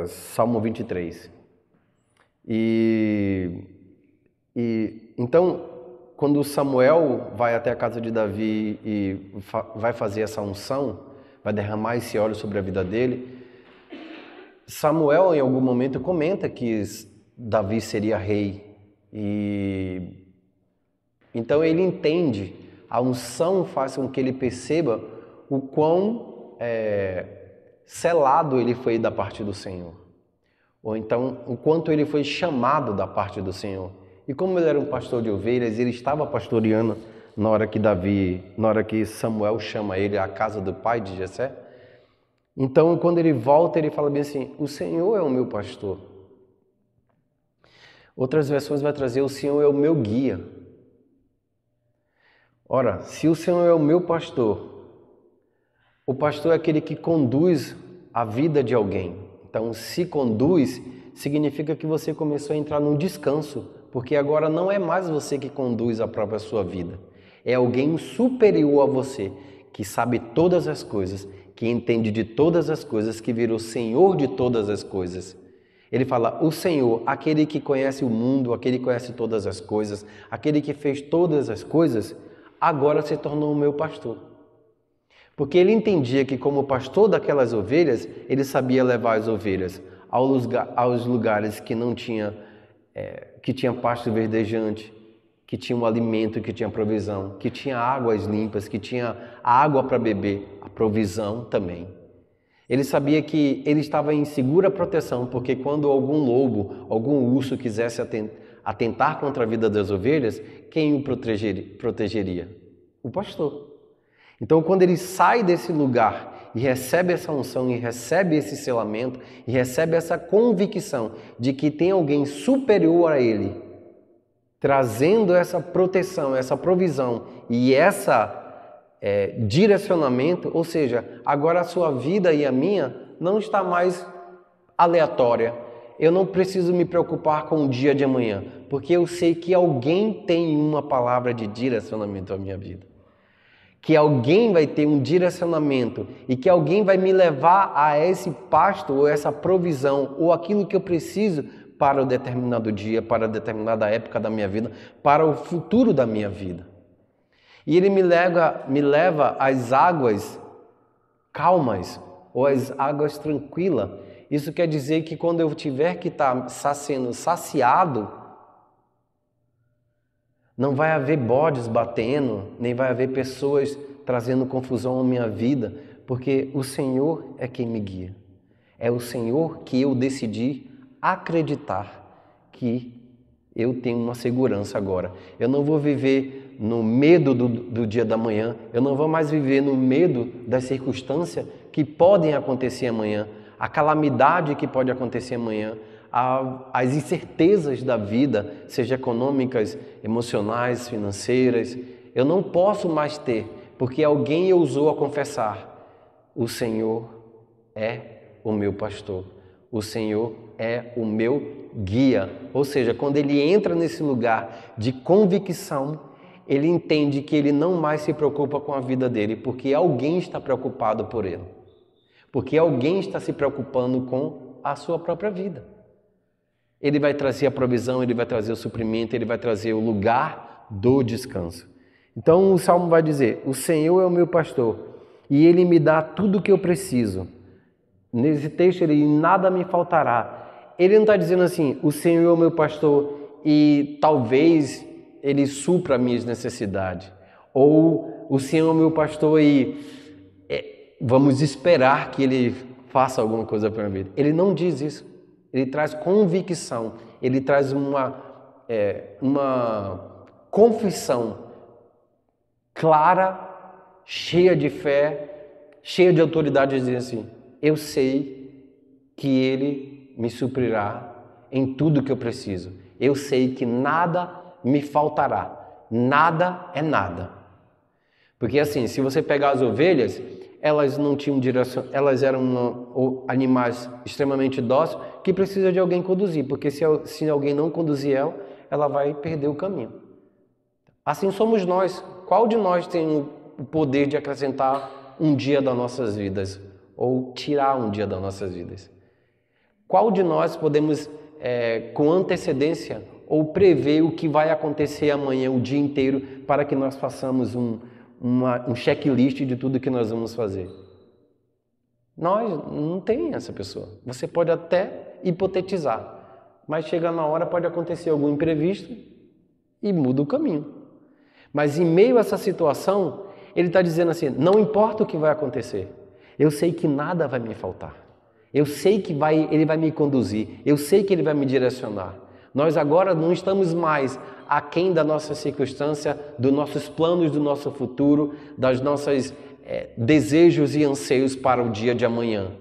Salmo 23. Então, quando Samuel vai até a casa de Davi e vai fazer essa unção, vai derramar esse óleo sobre a vida dele, Samuel em algum momento comenta que Davi seria rei. E então ele entende, a unção faz com que ele perceba o quão selado ele foi da parte do Senhor. Ou então, o quanto ele foi chamado da parte do Senhor. E como ele era um pastor de ovelhas, ele estava pastoreando na hora que Samuel chama ele à casa do pai de Jessé. Então, quando ele volta, ele fala bem assim: o Senhor é o meu pastor. Outras versões vai trazer: o Senhor é o meu guia. Ora, se o Senhor é o meu pastor, o pastor é aquele que conduz a vida de alguém. Então, se conduz, significa que você começou a entrar num descanso, porque agora não é mais você que conduz a própria sua vida. É alguém superior a você, que sabe todas as coisas, que entende de todas as coisas, que virou Senhor de todas as coisas. Ele fala: o Senhor, aquele que conhece o mundo, aquele que conhece todas as coisas, aquele que fez todas as coisas, agora se tornou o meu pastor. Porque ele entendia que, como pastor daquelas ovelhas, ele sabia levar as ovelhas aos lugares que não tinha, que tinha pasto verdejante, que tinha um alimento, que tinha provisão, que tinha águas limpas, que tinha água para beber, a provisão também. Ele sabia que ele estava em segura proteção, porque quando algum lobo, algum urso quisesse atentar contra a vida das ovelhas, quem o protegeria? O pastor. Então, quando ele sai desse lugar e recebe essa unção, e recebe esse selamento, e recebe essa convicção de que tem alguém superior a ele, trazendo essa proteção, essa provisão e essa direcionamento, ou seja, agora a sua vida e a minha não está mais aleatória. Eu não preciso me preocupar com o dia de amanhã, porque eu sei que alguém tem uma palavra de direcionamento à minha vida. Que alguém vai ter um direcionamento e que alguém vai me levar a esse pasto ou essa provisão ou aquilo que eu preciso para um determinado dia, para determinada época da minha vida, para o futuro da minha vida. E ele me leva às águas calmas ou às águas tranquilas. Isso quer dizer que quando eu tiver que estar sendo saciado, não vai haver bodes batendo, nem vai haver pessoas trazendo confusão à minha vida, porque o Senhor é quem me guia. É o Senhor que eu decidi acreditar que eu tenho uma segurança agora. Eu não vou viver no medo do dia da manhã, eu não vou mais viver no medo das circunstâncias que podem acontecer amanhã, a calamidade que pode acontecer amanhã, as incertezas da vida, seja econômicas, emocionais, financeiras. Eu não posso mais ter, porque alguém ousou a confessar: o Senhor é o meu pastor, o Senhor é o meu guia. Ou seja, quando ele entra nesse lugar de convicção, ele entende que ele não mais se preocupa com a vida dele, porque alguém está preocupado por ele, porque alguém está se preocupando com a sua própria vida. Ele vai trazer a provisão, ele vai trazer o suprimento, ele vai trazer o lugar do descanso. Então o Salmo vai dizer: o Senhor é o meu pastor e ele me dá tudo o que eu preciso. Nesse texto ele: nada me faltará. Ele não está dizendo assim: o Senhor é o meu pastor e talvez ele supra minhas necessidades. Ou o Senhor é o meu pastor e vamos esperar que ele faça alguma coisa para a minha vida. Ele não diz isso. Ele traz convicção, ele traz uma confissão clara, cheia de fé, cheia de autoridade, dizendo assim: eu sei que ele me suprirá em tudo que eu preciso. Eu sei que nada me faltará. Nada é nada. Porque assim, se você pegar as ovelhas, elas não tinham direção, elas eram animais extremamente dóceis que precisam de alguém conduzir, porque se alguém não conduzir ela vai perder o caminho. Assim somos nós. Qual de nós tem o poder de acrescentar um dia das nossas vidas ou tirar um dia das nossas vidas? Qual de nós podemos, com antecedência, ou prever o que vai acontecer amanhã, o dia inteiro, para que nós façamos um checklist de tudo que nós vamos fazer? Nós não tem essa pessoa. Você pode até hipotetizar, mas chega na hora, pode acontecer algum imprevisto e muda o caminho. Mas em meio a essa situação, ele está dizendo assim, não importa o que vai acontecer, eu sei que nada vai me faltar. Eu sei que ele vai me conduzir, eu sei que ele vai me direcionar. Nós agora não estamos mais aquém da nossa circunstância, dos nossos planos, do nosso futuro, das nossas desejos e anseios para o dia de amanhã.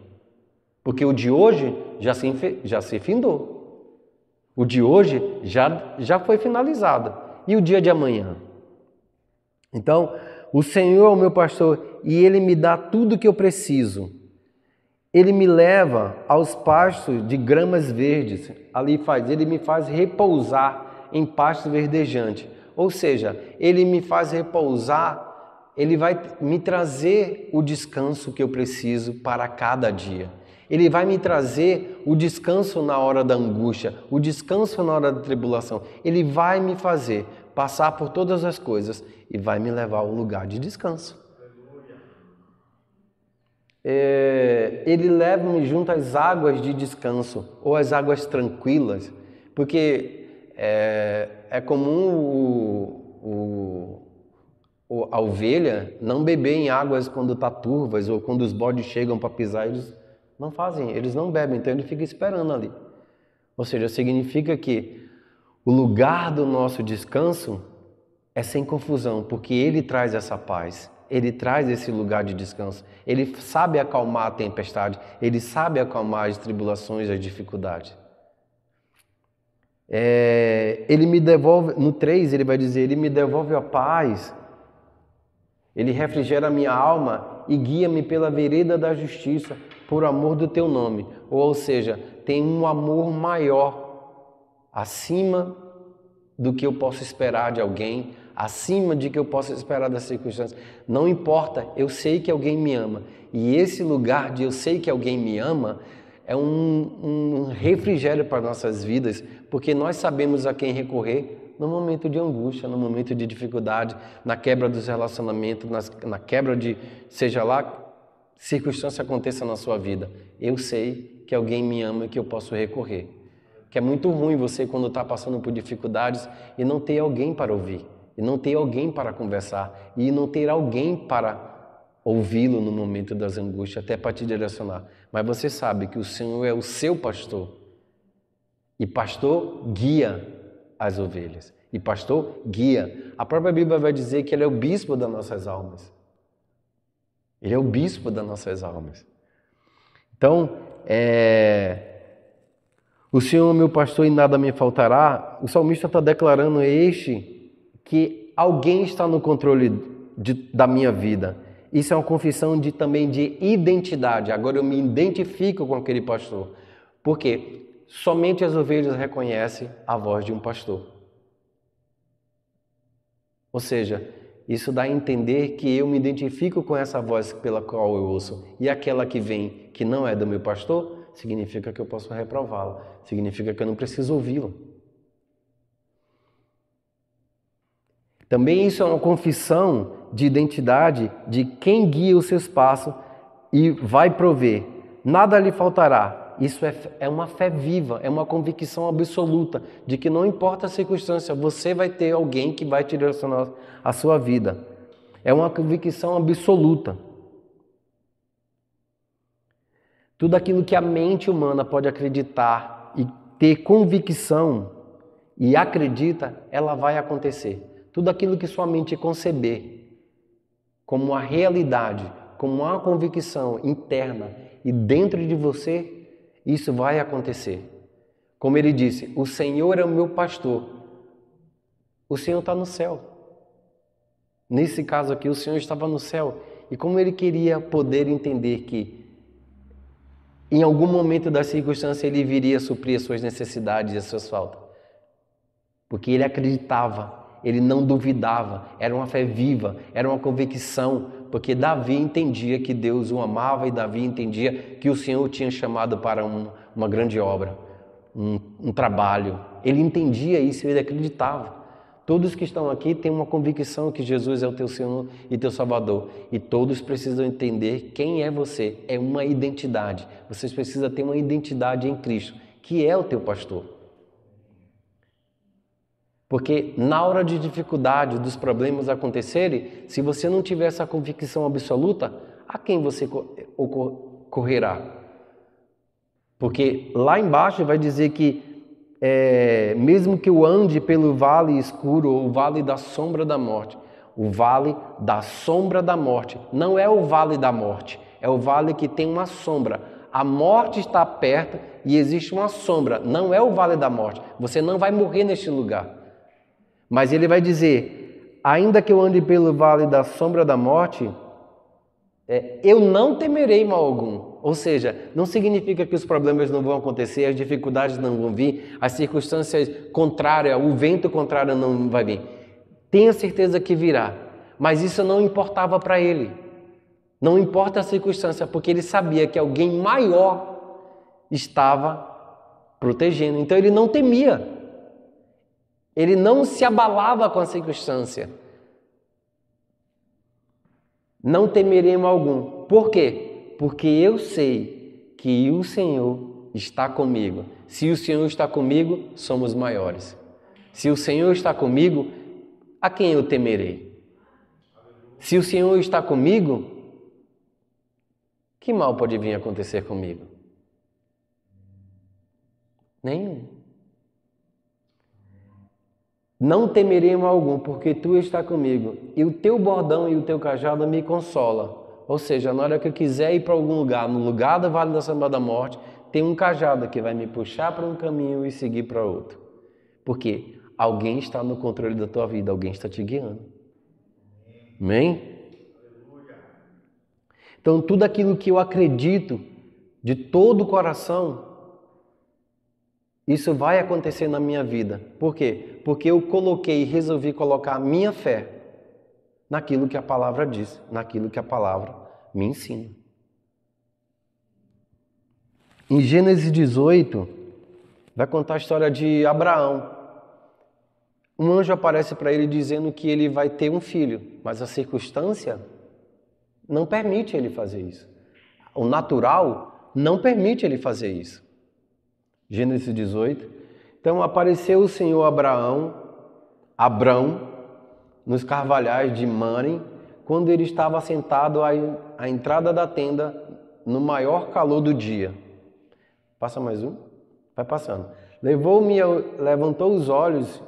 Porque o de hoje já se findou. O de hoje já foi finalizado. E o dia de amanhã? Então, o Senhor é o meu pastor e Ele me dá tudo o que eu preciso. Ele me leva aos pastos de gramas verdes. Ele me faz repousar em pastos verdejantes. Ou seja, Ele me faz repousar, Ele vai me trazer o descanso que eu preciso para cada dia. Ele vai me trazer o descanso na hora da angústia, o descanso na hora da tribulação. Ele vai me fazer passar por todas as coisas e vai me levar ao lugar de descanso. Ele leva-me junto às águas de descanso, ou às águas tranquilas, porque é comum a ovelha não beber em águas quando está turvas, ou quando os bodes chegam para pisar, eles não fazem, eles não bebem, então ele fica esperando ali. Ou seja, significa que o lugar do nosso descanso é sem confusão, porque Ele traz essa paz. Ele traz esse lugar de descanso. Ele sabe acalmar a tempestade. Ele sabe acalmar as tribulações, as dificuldades. Ele me devolve, no 3 ele vai dizer, Ele me devolve a paz. Ele refrigera a minha alma e guia-me pela vereda da justiça, por amor do teu nome. Ou seja, tem um amor maior, acima do que eu posso esperar de alguém, acima de que eu posso esperar das circunstâncias. Não importa, eu sei que alguém me ama. E esse lugar de eu sei que alguém me ama é um refrigério para nossas vidas, porque nós sabemos a quem recorrer no momento de angústia, no momento de dificuldade, na quebra dos relacionamentos, na quebra de, seja lá, circunstância aconteça na sua vida. Eu sei que alguém me ama e que eu posso recorrer. Que é muito ruim você, quando está passando por dificuldades, e não ter alguém para ouvir, e não ter alguém para conversar, e não ter alguém para ouvi-lo no momento das angústias, até para te direcionar. Mas você sabe que o Senhor é o seu pastor, e pastor guia as ovelhas, e pastor guia. A própria Bíblia vai dizer que Ele é o bispo das nossas almas. Ele é o bispo das nossas almas. Então, o Senhor é meu pastor e nada me faltará. O salmista está declarando que alguém está no controle da minha vida. Isso é uma confissão também de identidade. Agora eu me identifico com aquele pastor. Por quê? Somente as ovelhas reconhecem a voz de um pastor. Ou seja, isso dá a entender que eu me identifico com essa voz pela qual eu ouço. E aquela que vem, que não é do meu pastor, significa que eu posso reprová-la. Significa que eu não preciso ouvi-la. Também isso é uma confissão de identidade de quem guia os seus passos e vai prover. Nada lhe faltará. Isso é uma fé viva, é uma convicção absoluta de que não importa a circunstância, você vai ter alguém que vai te direcionar a sua vida. É uma convicção absoluta. Tudo aquilo que a mente humana pode acreditar e ter convicção e acredita, ela vai acontecer. Tudo aquilo que sua mente conceber como uma realidade, como uma convicção interna e dentro de você, isso vai acontecer. Como ele disse, o Senhor é o meu pastor. O Senhor está no céu. Nesse caso aqui, o Senhor estava no céu. E como ele queria poder entender que em algum momento da circunstância ele viria suprir as suas necessidades e as suas faltas. Porque ele acreditava, ele não duvidava, era uma fé viva, era uma convicção, porque Davi entendia que Deus o amava e Davi entendia que o Senhor o tinha chamado para uma grande obra, um trabalho. Ele entendia isso, ele acreditava. Todos que estão aqui têm uma convicção que Jesus é o teu Senhor e teu Salvador. E todos precisam entender quem é você. É uma identidade. Vocês precisam ter uma identidade em Cristo, que é o teu pastor. Porque na hora de dificuldade, dos problemas acontecerem, se você não tiver essa convicção absoluta, a quem você correrá? Porque lá embaixo vai dizer que mesmo que eu ande pelo vale escuro ou o vale da sombra da morte, o vale da sombra da morte, não é o vale da morte, é o vale que tem uma sombra. A morte está perto e existe uma sombra, não é o vale da morte. Você não vai morrer neste lugar. Mas ele vai dizer, ainda que eu ande pelo vale da sombra da morte, eu não temerei mal algum. Ou seja, não significa que os problemas não vão acontecer, as dificuldades não vão vir, as circunstâncias contrárias, o vento contrário não vai vir. Tenha certeza que virá. Mas isso não importava para ele. Não importa a circunstância, porque ele sabia que alguém maior estava protegendo. Então ele não temia. Ele não se abalava com a circunstância. Não temerei mal algum. Por quê? Porque eu sei que o Senhor está comigo. Se o Senhor está comigo, somos maiores. Se o Senhor está comigo, a quem eu temerei? Se o Senhor está comigo, que mal pode vir acontecer comigo? Nenhum. Não temerei mal algum, porque tu está comigo, e o teu bordão e o teu cajado me consola. Ou seja, na hora que eu quiser ir para algum lugar, no lugar do vale da sombra da morte, tem um cajado que vai me puxar para um caminho e seguir para outro. Porque alguém está no controle da tua vida, alguém está te guiando. Amém? Então, tudo aquilo que eu acredito de todo o coração, isso vai acontecer na minha vida. Por quê? Porque eu resolvi colocar a minha fé naquilo que a palavra diz, naquilo que a palavra me ensina. Em Gênesis 18, vai contar a história de Abraão. Um anjo aparece para ele dizendo que ele vai ter um filho, mas a circunstância não permite ele fazer isso. O natural não permite ele fazer isso. Gênesis 18. Então apareceu o Senhor Abrão, nos carvalhais de Manre, quando ele estava sentado à entrada da tenda, no maior calor do dia. Passa mais um? Vai passando. Levantou os olhos,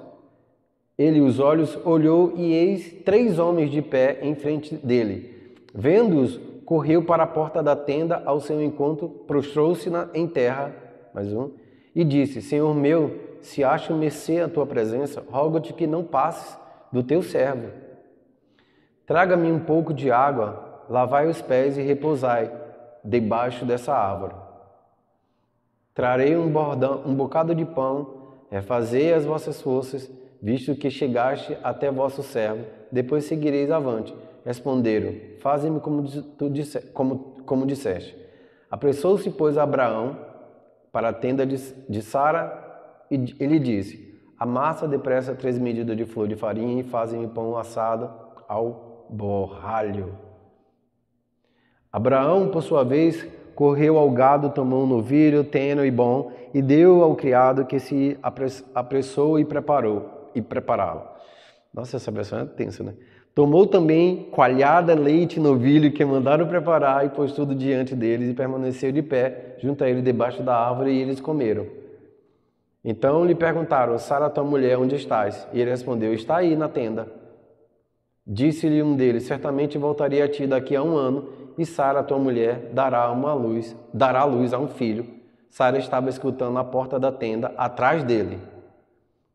olhou e eis 3 homens de pé em frente dele. Vendo-os, correu para a porta da tenda ao seu encontro, prostrou-se em terra, mais um, e disse, Senhor meu, se acho mercê a tua presença, rogo-te que não passes do teu servo. Traga-me um pouco de água, lavai os pés e repousai debaixo dessa árvore. Trarei um bocado de pão, refazei as vossas forças, visto que chegaste até vosso servo, depois seguireis avante. Responderam, faze-me como disseste. Apressou-se, pois, Abraão para a tenda de Sara, e ele disse, amassa depressa 3 medidas de flor de farinha e faze-me pão assado ao borralho. Abraão, por sua vez, correu ao gado, tomou um novilho, tenro e bom, e deu ao criado que se apressou e prepará-lo. Nossa, essa versão é tensa, né? Tomou também coalhada, leite e novilho que mandaram preparar e pôs tudo diante deles e permaneceu de pé junto a ele debaixo da árvore e eles comeram. Então lhe perguntaram, Sara, tua mulher, onde estás? E ele respondeu, está aí na tenda. Disse-lhe um deles, certamente voltarei a ti daqui a 1 ano e Sara, tua mulher, dará luz a um filho. Sara estava escutando a porta da tenda atrás dele.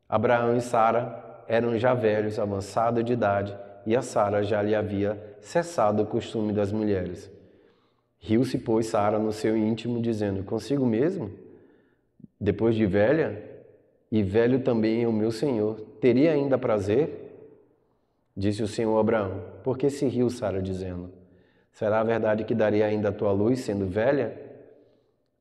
Abraão e Sara eram já velhos, avançados de idade, e a Sara já lhe havia cessado o costume das mulheres. Riu-se, pois, Sara no seu íntimo, dizendo, consigo mesmo? Depois de velha, e velho também é o meu senhor, teria ainda prazer? Disse o Senhor a Abraão, por que se riu Sara, dizendo, Será verdade que daria ainda a tua luz, sendo velha?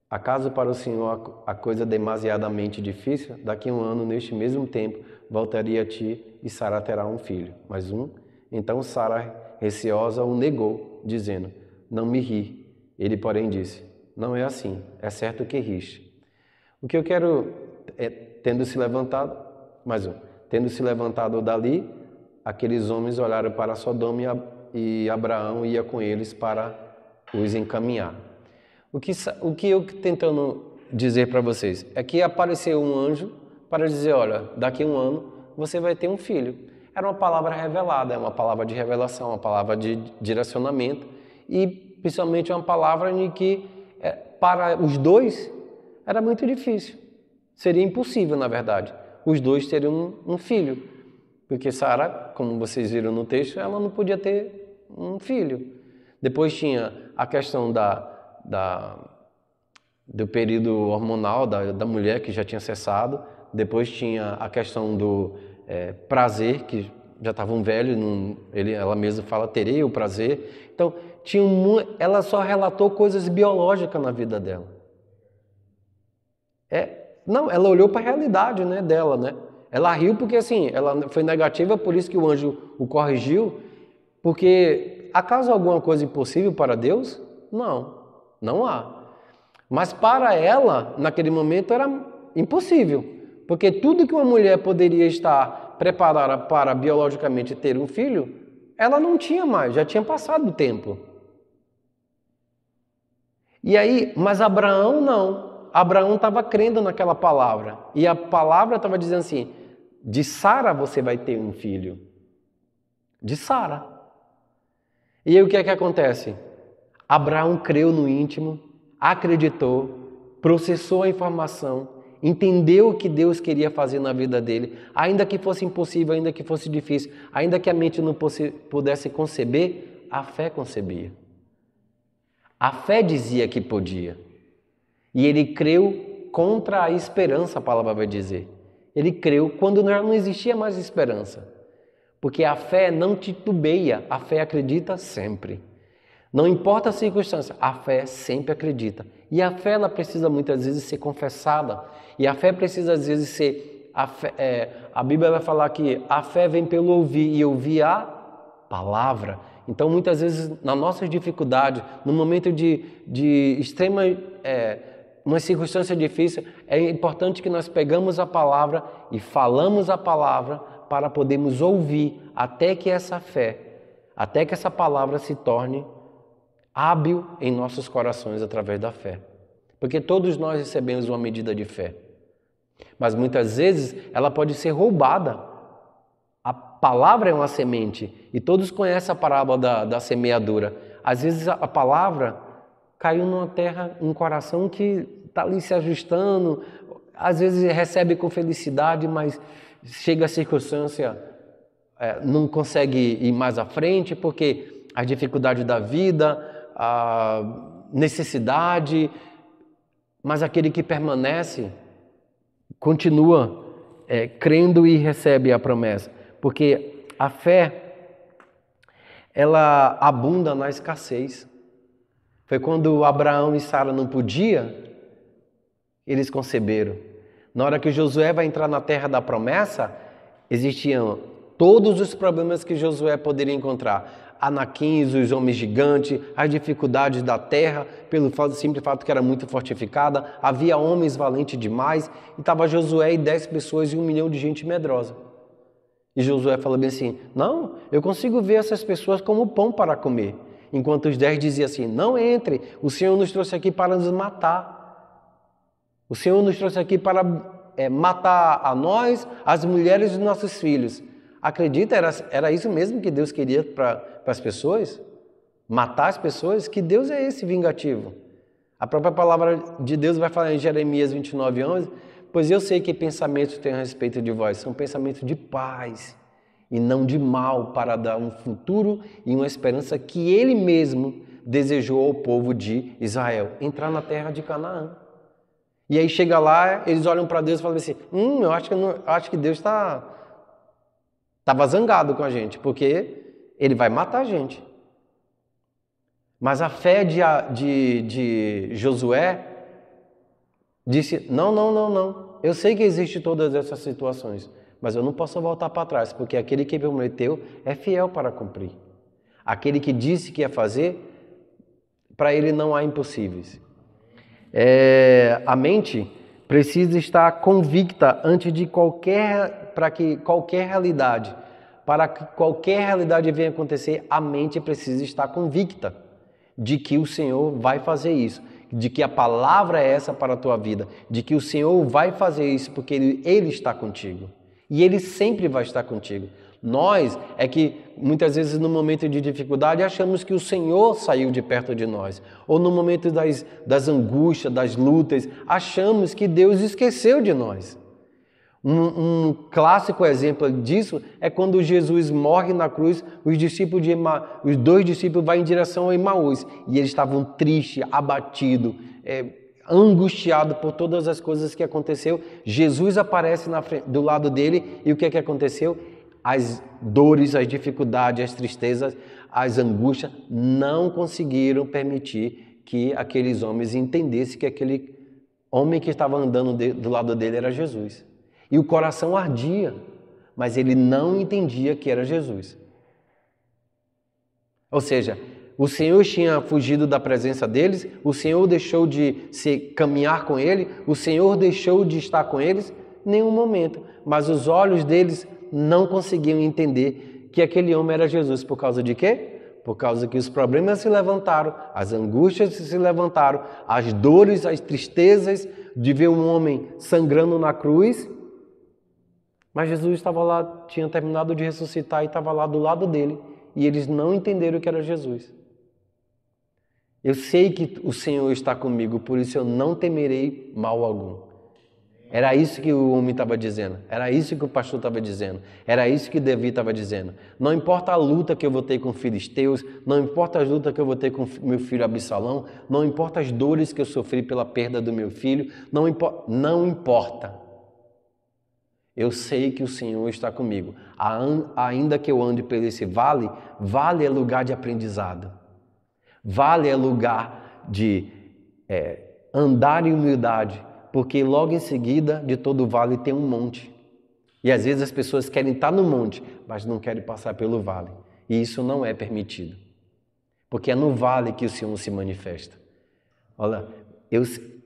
Acaso para o Senhor a coisa demasiadamente difícil? Daqui a 1 ano, neste mesmo tempo, voltaria a ti e Sara terá um filho. Mais um. Então Sara, receosa, o negou, dizendo, não me ri. Ele, porém, disse, não é assim, é certo que riste. O que eu quero é, tendo se levantado, mais um, tendo se levantado dali, aqueles homens olharam para Sodoma e Abraão ia com eles para os encaminhar. O que eu tentando dizer para vocês é que apareceu um anjo para dizer, olha, daqui a 1 ano você vai ter um filho. Era uma palavra revelada, é uma palavra de revelação, uma palavra de direcionamento e principalmente uma palavra em que para os dois era muito difícil. Seria impossível, na verdade, os dois teriam um filho. Porque Sara, como vocês viram no texto, ela não podia ter um filho. Depois tinha a questão do período hormonal da mulher, que já tinha cessado. Depois tinha a questão do prazer, que já estava um velho, ela mesma fala, terei o prazer. Então, ela só relatou coisas biológicas na vida dela. Não, ela olhou para a realidade, né, dela, né? Ela riu porque, assim, ela foi negativa, por isso que o anjo o corrigiu, porque acaso alguma coisa impossível para Deus? Não, não há. Mas para ela, naquele momento, era impossível, porque tudo que uma mulher poderia estar preparada para biologicamente ter um filho, ela não tinha mais, já tinha passado o tempo. E aí, mas Abraão não. Abraão estava crendo naquela palavra. E a palavra estava dizendo assim, de Sara você vai ter um filho. De Sara. E aí o que é que acontece? Abraão creu no íntimo, acreditou, processou a informação, entendeu o que Deus queria fazer na vida dele, ainda que fosse impossível, ainda que fosse difícil, ainda que a mente não pudesse conceber, a fé concebia. A fé dizia que podia. E ele creu contra a esperança, a palavra vai dizer. Ele creu quando não existia mais esperança. Porque a fé não titubeia, a fé acredita sempre. Não importa a circunstância, a fé sempre acredita. E a fé ela precisa muitas vezes ser confessada. E a fé precisa às vezes ser... A Bíblia vai falar que a fé vem pelo ouvir e ouvir a palavra. Então muitas vezes na nossa dificuldade, no momento de extrema... uma circunstância difícil, é importante que nós pegamos a palavra e falamos a palavra para podermos ouvir até que essa palavra se torne hábil em nossos corações através da fé. Porque todos nós recebemos uma medida de fé. Mas muitas vezes ela pode ser roubada. A palavra é uma semente e todos conhecem a parábola da semeadura. Às vezes a palavra caiu numa terra, um coração que está ali se ajustando, às vezes recebe com felicidade, mas chega a circunstância, não consegue ir mais à frente, porque a dificuldade da vida, a necessidade, mas aquele que permanece, continua crendo e recebe a promessa, porque a fé, ela abunda na escassez. Foi quando Abraão e Sara não podiam, eles conceberam. Na hora que Josué vai entrar na terra da promessa, existiam todos os problemas que Josué poderia encontrar. Anaquins, os homens gigantes, as dificuldades da terra, pelo simples fato que era muito fortificada. Havia homens valentes demais. E estava Josué e 10 pessoas e 1 milhão de gente medrosa. E Josué falou bem assim, não, eu consigo ver essas pessoas como pão para comer. Enquanto os 10 diziam assim, não entre, o Senhor nos trouxe aqui para nos matar. O Senhor nos trouxe aqui para matar a nós, as mulheres e os nossos filhos. Acredita, era isso mesmo que Deus queria para as pessoas? Matar as pessoas? Que Deus é esse vingativo? A própria palavra de Deus vai falar em Jeremias 29:11, pois eu sei que pensamentos tenho a respeito de vós, são pensamentos de paz e não de mal, para dar um futuro e uma esperança que Ele mesmo desejou ao povo de Israel, entrar na terra de Canaã. E aí chega lá, eles olham para Deus e falam assim, eu acho que Deus estava zangado com a gente, porque Ele vai matar a gente. Mas a fé de Josué disse, não. Eu sei que existem todas essas situações, mas eu não posso voltar para trás, porque aquele que prometeu é fiel para cumprir. Aquele que disse que ia fazer, para ele não há impossíveis. A mente precisa estar convicta antes de para que qualquer realidade venha acontecer, a mente precisa estar convicta de que o Senhor vai fazer isso, de que a palavra é essa para a tua vida, de que o Senhor vai fazer isso porque Ele está contigo. E Ele sempre vai estar contigo. Nós é que muitas vezes no momento de dificuldade achamos que o Senhor saiu de perto de nós. Ou no momento das angústias, das lutas, achamos que Deus esqueceu de nós. Um clássico exemplo disso é quando Jesus morre na cruz, os 2 discípulos vão em direção a Emaús e eles estavam tristes, abatidos, angustiados por todas as coisas que aconteceu. Jesus aparece do lado dele e o que aconteceu? As dores, as dificuldades, as tristezas, as angústias não conseguiram permitir que aqueles homens entendessem que aquele homem que estava andando do lado dele era Jesus. E o coração ardia, mas ele não entendia que era Jesus. Ou seja, o Senhor tinha fugido da presença deles, o Senhor deixou de caminhar com ele, o Senhor deixou de estar com eles, em nenhum momento. Mas os olhos deles não conseguiam entender que aquele homem era Jesus. Por causa de quê? Por causa que os problemas se levantaram, as angústias se levantaram, as dores, as tristezas de ver um homem sangrando na cruz. Mas Jesus estava lá, tinha terminado de ressuscitar e estava lá do lado dele. E eles não entenderam que era Jesus. Eu sei que o Senhor está comigo, por isso eu não temerei mal algum. Era isso que o homem estava dizendo. Era isso que o pastor estava dizendo. Era isso que Davi estava dizendo. Não importa a luta que eu vou ter com filisteus, não importa as lutas que eu vou ter com meu filho Absalão, não importa as dores que eu sofri pela perda do meu filho, não importa. Eu sei que o Senhor está comigo. Ainda que eu ande por esse vale, vale é lugar de aprendizado. Vale é lugar de andar em humildade, porque logo em seguida de todo vale tem um monte. E às vezes as pessoas querem estar no monte, mas não querem passar pelo vale. E isso não é permitido. Porque é no vale que o Senhor se manifesta. Olha,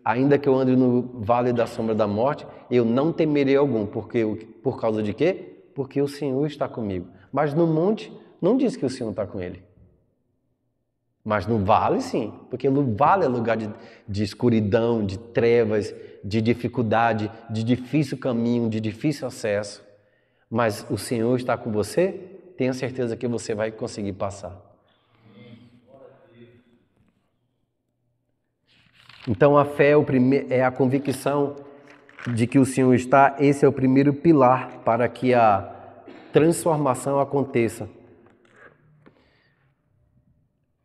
ainda que eu ande no vale da sombra da morte, eu não temerei algum. Por causa de quê? Porque o Senhor está comigo. Mas no monte, não diz que o Senhor está com ele. Mas no vale, sim. Porque no vale é lugar de escuridão, de trevas, de dificuldade, de difícil caminho, de difícil acesso. Mas o Senhor está com você, tenha certeza que você vai conseguir passar. Então a fé é a convicção de que o Senhor está, esse é o primeiro pilar para que a transformação aconteça.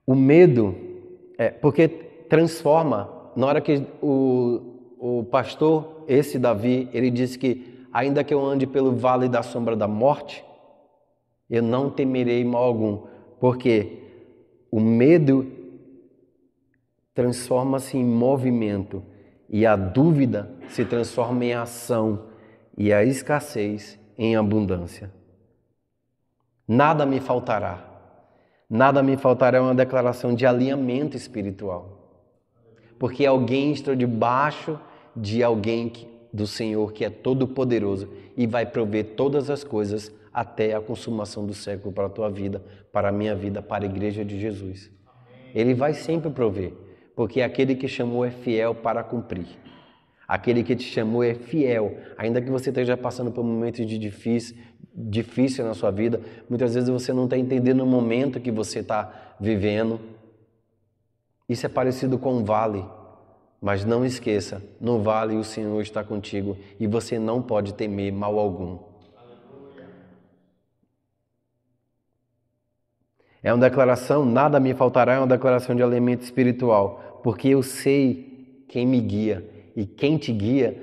O medo, porque transforma, na hora que o pastor, esse Davi, ele disse que ainda que eu ande pelo vale da sombra da morte, eu não temerei mal algum, porque o medo transforma-se em movimento e a dúvida se transforma em ação e a escassez em abundância. Nada me faltará. Nada me faltará é uma declaração de alinhamento espiritual. Porque alguém está debaixo de alguém do Senhor que é todo-poderoso e vai prover todas as coisas até a consumação do século para a tua vida, para a minha vida, para a igreja de Jesus. Ele vai sempre prover, porque aquele que chamou é fiel para cumprir. Aquele que te chamou é fiel, ainda que você esteja passando por momentos de difícil na sua vida, muitas vezes você não está entendendo o momento que você está vivendo. Isso é parecido com um vale, mas não esqueça, no vale o Senhor está contigo e você não pode temer mal algum. É uma declaração, nada me faltará, é uma declaração de alimento espiritual, porque eu sei quem me guia e quem te guia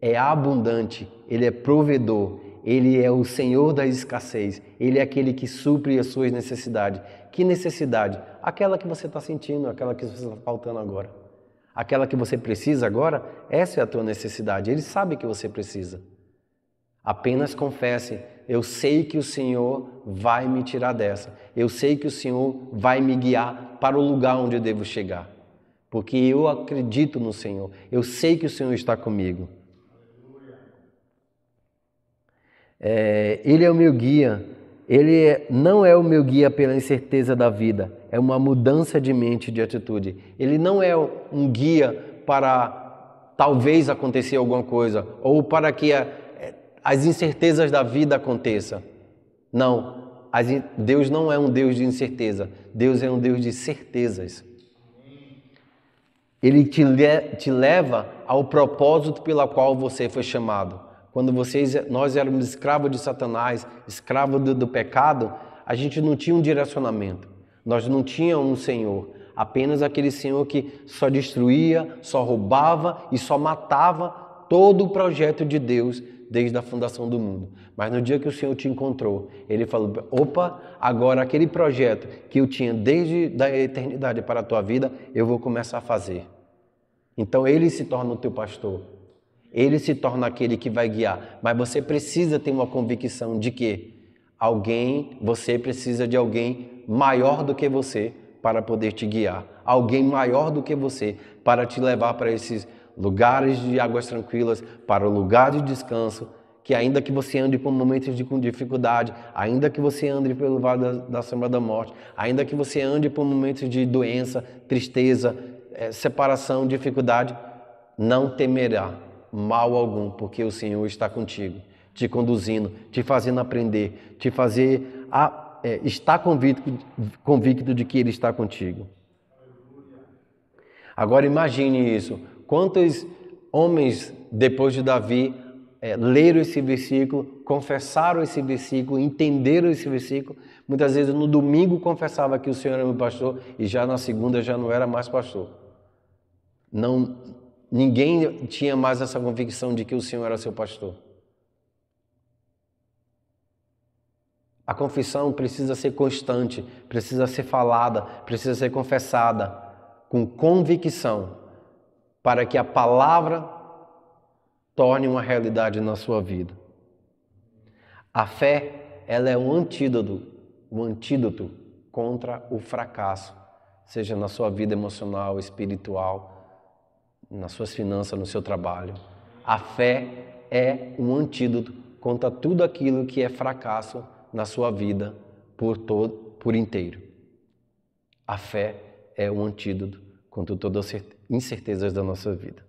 é abundante, Ele é provedor, Ele é o Senhor da escassez, Ele é aquele que supre as suas necessidades. Que necessidade? Aquela que você está sentindo, aquela que está faltando agora. Aquela que você precisa agora, essa é a tua necessidade. Ele sabe que você precisa. Apenas confesse, eu sei que o Senhor vai me tirar dessa. Eu sei que o Senhor vai me guiar para o lugar onde eu devo chegar. Porque eu acredito no Senhor. Eu sei que o Senhor está comigo. Ele é o meu guia. Não é o meu guia pela incerteza da vida. É uma mudança de mente e de atitude. Ele não é um guia para talvez acontecer alguma coisa. Ou para que as incertezas da vida aconteçam. Não. Deus não é um Deus de incerteza. Deus é um Deus de certezas. Ele te leva ao propósito pelo qual você foi chamado. Quando nós éramos escravos de Satanás, escravos do pecado, a gente não tinha um direcionamento. Nós não tínhamos um Senhor. Apenas aquele Senhor que só destruía, só roubava e só matava todo o projeto de Deus desde a fundação do mundo. Mas no dia que o Senhor te encontrou, Ele falou, opa, agora aquele projeto que eu tinha desde a eternidade para a tua vida, eu vou começar a fazer. Então Ele se torna o teu pastor. Ele se torna aquele que vai guiar. Mas você precisa ter uma convicção de que você precisa de alguém maior do que você para poder te guiar. Alguém maior do que você para te levar para esses lugares de águas tranquilas, para o lugar de descanso, que ainda que você ande por momentos de dificuldade, ainda que você ande pelo vale da sombra da morte, ainda que você ande por momentos de doença, tristeza, separação, dificuldade, não temerá mal algum, porque o Senhor está contigo, te conduzindo, te fazendo aprender, te fazer estar convicto de que Ele está contigo. Agora imagine isso. Quantos homens, depois de Davi, leram esse versículo, confessaram esse versículo, entenderam esse versículo. Muitas vezes no domingo confessava que o Senhor era meu pastor e já na segunda já não era mais pastor. Ninguém tinha mais essa convicção de que o Senhor era seu pastor. A confissão precisa ser constante, precisa ser falada, precisa ser confessada com convicção, para que a palavra torne uma realidade na sua vida. A fé, ela é um antídoto contra o fracasso, seja na sua vida emocional, espiritual, nas suas finanças, no seu trabalho. A fé é um antídoto contra tudo aquilo que é fracasso na sua vida por inteiro. A fé é um antídoto contra todas as incertezas da nossa vida.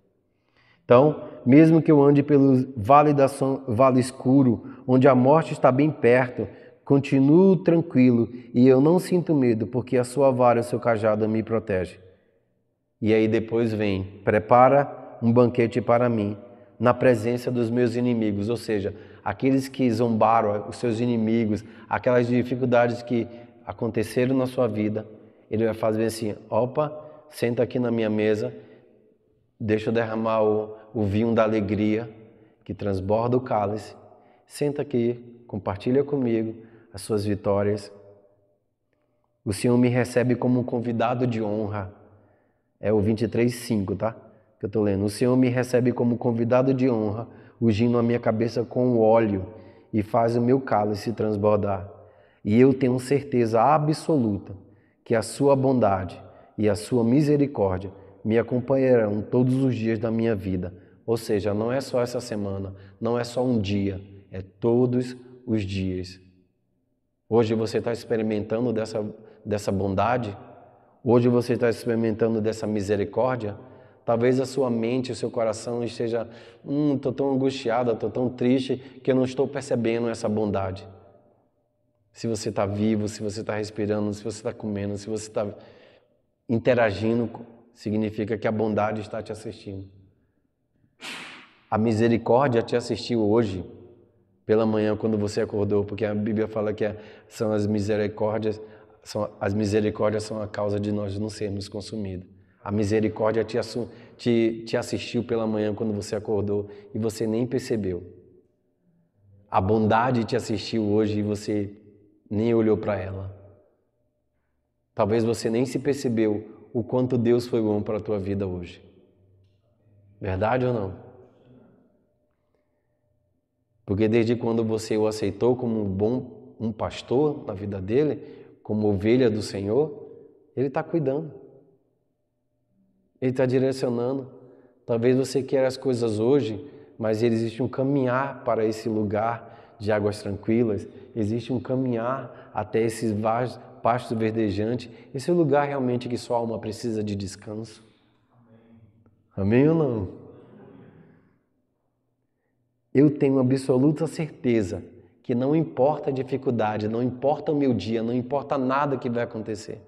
Então, mesmo que eu ande pelo vale escuro, onde a morte está bem perto, continuo tranquilo e eu não sinto medo, porque a sua vara e o seu cajado me protegem. E aí depois vem, prepara um banquete para mim, na presença dos meus inimigos, ou seja, aqueles que zombaram, os seus inimigos, aquelas dificuldades que aconteceram na sua vida, Ele vai fazer assim, opa, senta aqui na minha mesa, deixa eu derramar o vinho da alegria, que transborda o cálice, senta aqui, compartilha comigo as suas vitórias. O Senhor me recebe como um convidado de honra, é o 23:5, tá? Que eu estou lendo. O Senhor me recebe como convidado de honra, ungindo a minha cabeça com óleo e faz o meu cálice transbordar. E eu tenho certeza absoluta que a sua bondade e a sua misericórdia me acompanharão todos os dias da minha vida. Ou seja, não é só essa semana, não é só um dia, é todos os dias. Hoje você está experimentando dessa bondade? Hoje você está experimentando dessa misericórdia? Talvez a sua mente, o seu coração esteja, estou tão angustiado, estou tão triste que eu não estou percebendo essa bondade. Se você está vivo, se você está respirando, se você está comendo, se você está interagindo, significa que a bondade está te assistindo. A misericórdia te assistiu hoje, pela manhã, quando você acordou, porque a Bíblia fala que são as misericórdias são a causa de nós não sermos consumidos. A misericórdia te assistiu pela manhã quando você acordou e você nem percebeu. A bondade te assistiu hoje e você nem olhou para ela. Talvez você nem se percebeu o quanto Deus foi bom para a tua vida hoje. Verdade ou não? Porque desde quando você o aceitou como um pastor na vida dele, como ovelha do Senhor, Ele está cuidando. Ele está direcionando. Talvez você queira as coisas hoje, mas existe um caminhar para esse lugar de águas tranquilas, existe um caminhar até esses pastos verdejantes, esse lugar realmente que sua alma precisa de descanso. Amém ou não? Eu tenho absoluta certeza que não importa a dificuldade, não importa o meu dia, não importa nada que vai acontecer.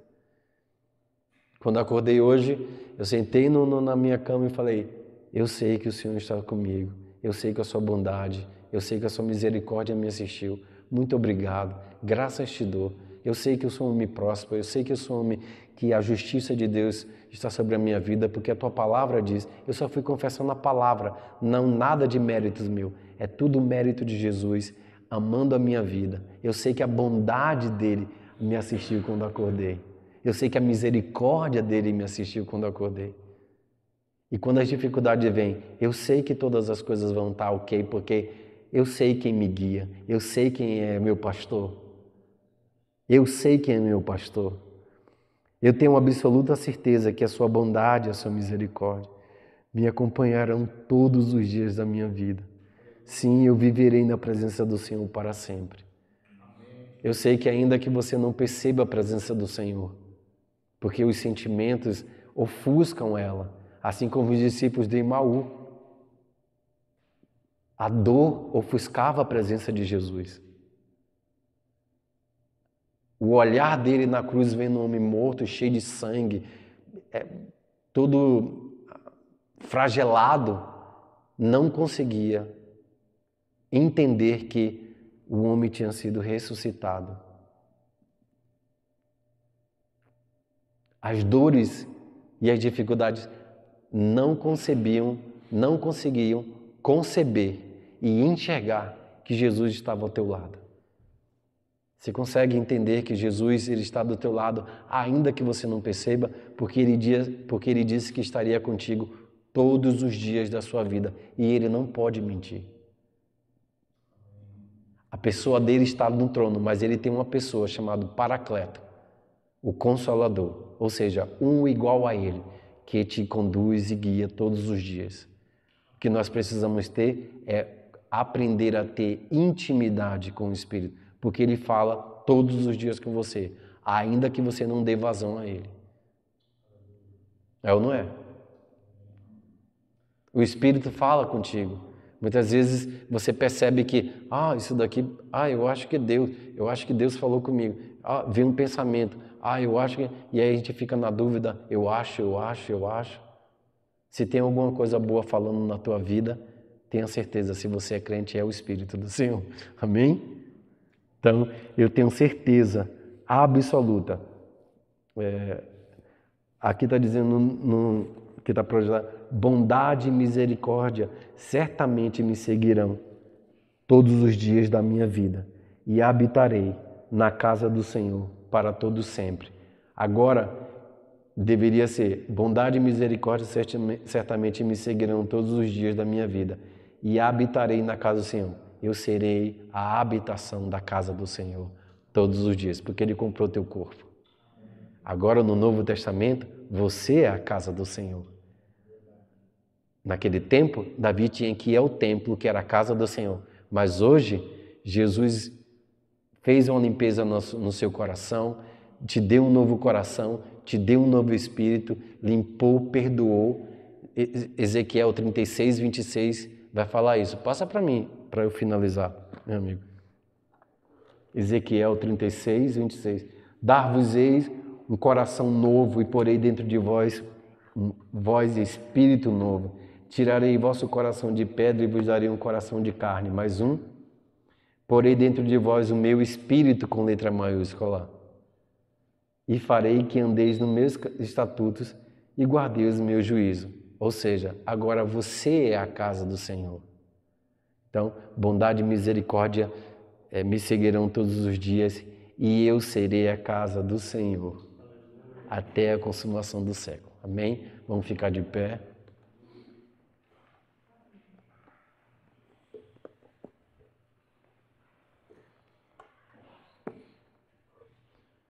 Quando acordei hoje, eu sentei na minha cama e falei, eu sei que o Senhor está comigo, eu sei que a sua bondade, eu sei que a sua misericórdia me assistiu. Muito obrigado, graças te dou. Eu sei que eu sou um homem próspero, eu sei que eu sou um homem que a justiça de Deus está sobre a minha vida, porque a tua palavra diz, eu só fui confessando a palavra, não nada de méritos meu, é tudo mérito de Jesus, amando a minha vida. Eu sei que a bondade dele me assistiu quando acordei. Eu sei que a misericórdia dele me assistiu quando acordei. E quando as dificuldades vêm, eu sei que todas as coisas vão estar ok, porque eu sei quem me guia, eu sei quem é meu pastor. Eu sei quem é meu pastor. Eu tenho absoluta certeza que a sua bondade e a sua misericórdia me acompanharão todos os dias da minha vida. Sim, eu viverei na presença do Senhor para sempre. Eu sei que ainda que você não perceba a presença do Senhor, porque os sentimentos ofuscam ela, assim como os discípulos de Emaú. A dor ofuscava a presença de Jesus. O olhar dele na cruz vendo um homem morto, cheio de sangue, todo fragelado, não conseguia entender que o homem tinha sido ressuscitado. As dores e as dificuldades não conseguiam conceber e enxergar que Jesus estava ao teu lado. Você consegue entender que Jesus ele está do teu lado, ainda que você não perceba, porque ele disse que estaria contigo todos os dias da sua vida e ele não pode mentir. A pessoa dele está no trono, mas ele tem uma pessoa chamada Paracleto, o Consolador, ou seja, um igual a ele, que te conduz e guia todos os dias. O que nós precisamos ter é aprender a ter intimidade com o Espírito, porque ele fala todos os dias com você, ainda que você não dê vazão a ele. É ou não é? O Espírito fala contigo. Muitas vezes você percebe que, isso daqui, eu acho que Deus falou comigo. Vem um pensamento, eu acho que... E aí a gente fica na dúvida, eu acho. Se tem alguma coisa boa falando na tua vida, tenha certeza, se você é crente, é o Espírito do Senhor. Amém? Então, eu tenho certeza absoluta. Aqui está dizendo, que está projetado, bondade e misericórdia certamente me seguirão todos os dias da minha vida e habitarei na casa do Senhor para todo sempre. Agora, deveria ser, bondade e misericórdia certamente me seguirão todos os dias da minha vida e habitarei na casa do Senhor. Eu serei a habitação da casa do Senhor todos os dias, porque Ele comprou teu corpo. Agora, no Novo Testamento, você é a casa do Senhor. Naquele tempo, Davi tinha que ir ao templo, que era a casa do Senhor. Mas hoje, Jesus fez uma limpeza no seu coração, te deu um novo coração, te deu um novo espírito, limpou, perdoou. Ezequiel 36, 26 vai falar isso. Passa para mim, para eu finalizar, meu amigo. Ezequiel 36, 26. Dar-vos-eis um coração novo e porei dentro de vós espírito novo. Tirarei vosso coração de pedra e vos darei um coração de carne. Mais um. Porei dentro de vós o meu espírito com letra maiúscula. E farei que andeis nos meus estatutos e guardeis o meu juízo. Ou seja, agora você é a casa do Senhor. Então, bondade e misericórdia me seguirão todos os dias e eu serei a casa do Senhor. até a consumação do século. Amém? Vamos ficar de pé.